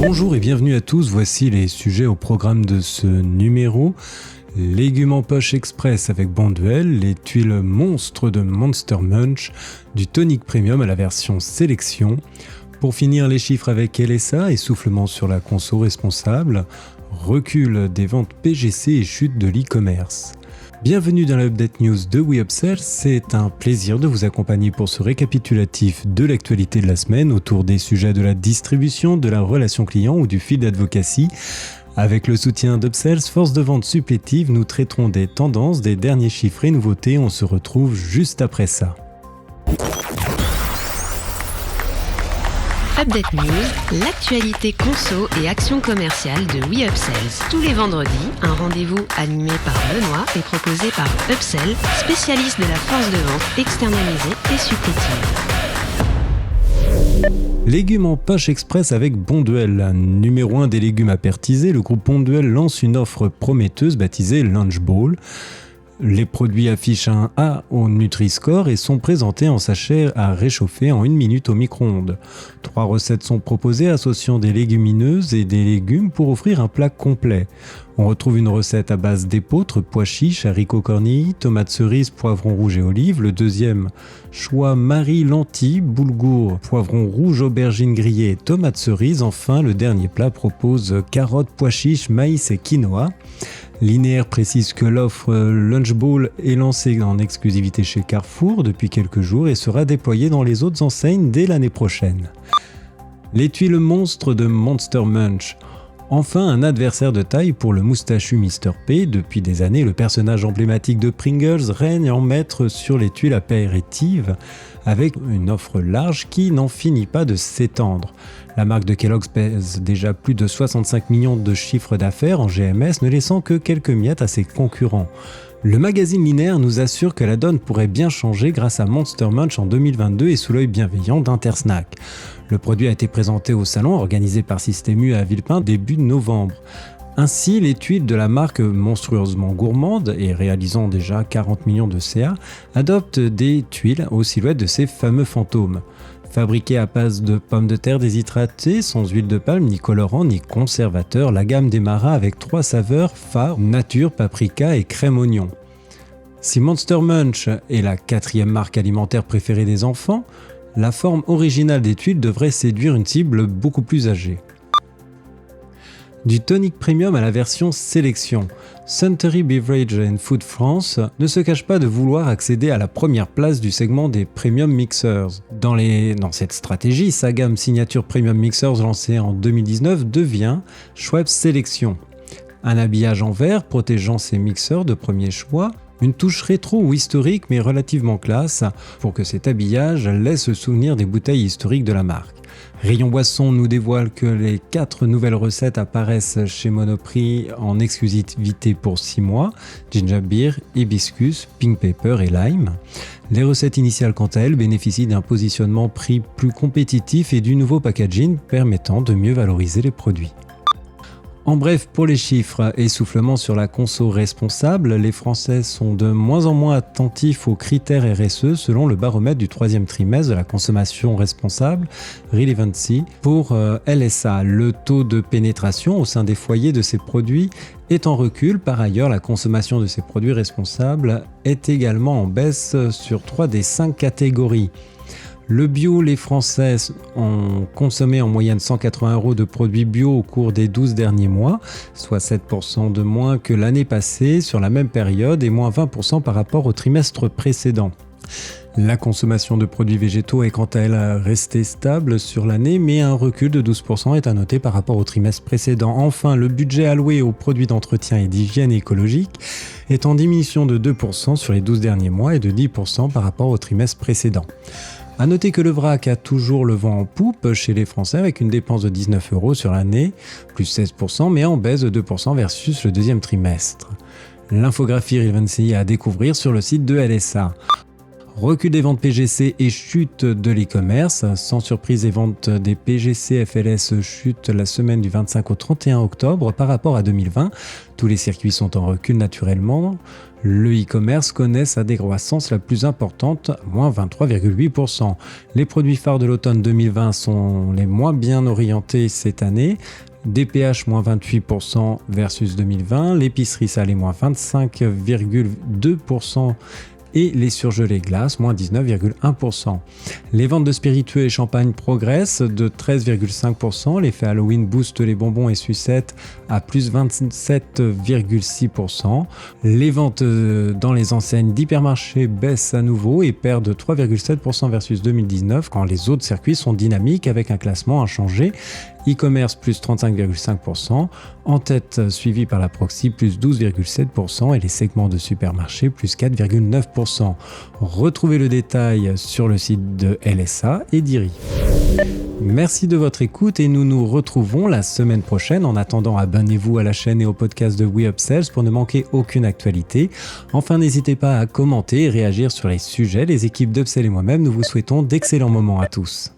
Bonjour et bienvenue à tous, voici les sujets au programme de ce numéro. Légumes en poche express avec Bonduelle, les tuiles monstres de Monster Munch, du tonic premium à la version sélection. Pour finir, les chiffres avec LSA, essoufflement sur la conso responsable, recul des ventes PGC et chute de l'e-commerce. Bienvenue dans l'Update News de WeUpsell, c'est un plaisir de vous accompagner pour ce récapitulatif de l'actualité de la semaine autour des sujets de la distribution, de la relation client ou du fil d'advocacy. Avec le soutien d'Upsells, force de vente supplétive, nous traiterons des tendances, des derniers chiffres et nouveautés. On se retrouve juste après ça. Update News, l'actualité conso et action commerciale de WeUpsells. Tous les vendredis, un rendez-vous animé par Benoît et proposé par Upsell, spécialiste de la force de vente externalisée et supplétive. Légumes en poche express avec Bonduelle. Numéro 1 des légumes à pertiser, le groupe Bonduelle lance une offre prometteuse baptisée Lunch Bowl. Les produits affichent un A au Nutri-Score et sont présentés en sachet à réchauffer en 1 minute au micro-ondes. 3 recettes sont proposées associant des légumineuses et des légumes pour offrir un plat complet. On retrouve une recette à base d'épeautres, pois chiches, haricots cornilles, tomates cerises, poivrons rouges et olives. Le deuxième, choix Marie, lentilles, boulgour, poivrons rouges, aubergines grillées, tomates cerises. Enfin, le dernier plat propose carottes, pois chiches, maïs et quinoa. Linéaire précise que l'offre Lunch Bowl est lancée en exclusivité chez Carrefour depuis quelques jours et sera déployée dans les autres enseignes dès l'année prochaine. Les tuiles monstres de Monster Munch. Enfin, un adversaire de taille pour le moustachu Mr. P. Depuis des années, le personnage emblématique de Pringles règne en maître sur les tuiles apéritives avec une offre large qui n'en finit pas de s'étendre. La marque de Kellogg's pèse déjà plus de 65 millions de chiffres d'affaires en GMS, ne laissant que quelques miettes à ses concurrents. Le magazine linéaire nous assure que la donne pourrait bien changer grâce à Monster Munch en 2022 et sous l'œil bienveillant d'Intersnack. Le produit a été présenté au salon organisé par Système U à Villepin début novembre. Ainsi, les tuiles de la marque monstrueusement gourmande et réalisant déjà 40 millions de CA adoptent des tuiles aux silhouettes de ces fameux fantômes. Fabriquée à base de pommes de terre déshydratées, sans huile de palme, ni colorant, ni conservateur, la gamme démarra avec 3 saveurs phares, nature, paprika et crème oignon. Si Monster Munch est la 4e marque alimentaire préférée des enfants, la forme originale des tuiles devrait séduire une cible beaucoup plus âgée. Du tonic premium à la version sélection, Suntory Beverage and Food France ne se cache pas de vouloir accéder à la première place du segment des premium mixers. Dans cette stratégie, sa gamme signature premium mixers lancée en 2019 devient Schweppes Sélection. Un habillage en verre protégeant ses mixeurs de premier choix, une touche rétro ou historique mais relativement classe pour que cet habillage laisse souvenir des bouteilles historiques de la marque. Rayon Boisson nous dévoile que les 4 nouvelles recettes apparaissent chez Monoprix en exclusivité pour 6 mois, Ginger Beer, Hibiscus, Pink Pepper et Lime. Les recettes initiales quant à elles bénéficient d'un positionnement prix plus compétitif et du nouveau packaging permettant de mieux valoriser les produits. En bref, pour les chiffres, essoufflement sur la conso responsable, les Français sont de moins en moins attentifs aux critères RSE selon le baromètre du 3e trimestre de la consommation responsable, Relevancy. Pour LSA, le taux de pénétration au sein des foyers de ces produits est en recul. Par ailleurs, la consommation de ces produits responsables est également en baisse sur 3 des 5 catégories. Le bio, les Français ont consommé en moyenne 180 € de produits bio au cours des 12 derniers mois, soit 7% de moins que l'année passée sur la même période et moins 20% par rapport au trimestre précédent. La consommation de produits végétaux est quant à elle restée stable sur l'année, mais un recul de 12% est à noter par rapport au trimestre précédent. Enfin, le budget alloué aux produits d'entretien et d'hygiène écologique est en diminution de 2% sur les 12 derniers mois et de 10% par rapport au trimestre précédent. A noter que le vrac a toujours le vent en poupe chez les Français avec une dépense de 19 € sur l'année, plus 16%, mais en baisse de 2% versus le deuxième trimestre. L'infographie Relevancy à découvrir sur le site de LSA. Recul des ventes PGC et chute de l'e-commerce. Sans surprise, les ventes des PGC FLS chutent la semaine du 25 au 31 octobre par rapport à 2020. Tous les circuits sont en recul naturellement. Le e-commerce connaît sa décroissance la plus importante, moins 23,8%. Les produits phares de l'automne 2020 sont les moins bien orientés cette année. DPH moins 28% versus 2020, l'épicerie salée moins 25,2% et les surgelés glaces, moins 19,1%. Les ventes de spiritueux et champagne progressent de 13,5%. L'effet Halloween booste les bonbons et sucettes à plus 27,6%. Les ventes dans les enseignes d'hypermarchés baissent à nouveau et perdent 3,7% versus 2019 quand les autres circuits sont dynamiques avec un classement inchangé. E-commerce plus 35,5%, en tête suivi par la proxy plus 12,7% et les segments de supermarché plus 4,9%. Retrouvez le détail sur le site de LSA et d'IRI. Merci de votre écoute et nous nous retrouvons la semaine prochaine. En attendant, abonnez-vous à la chaîne et au podcast de WeUpsells pour ne manquer aucune actualité. Enfin, n'hésitez pas à commenter et réagir sur les sujets. Les équipes d'Upsell et moi-même, nous vous souhaitons d'excellents moments à tous.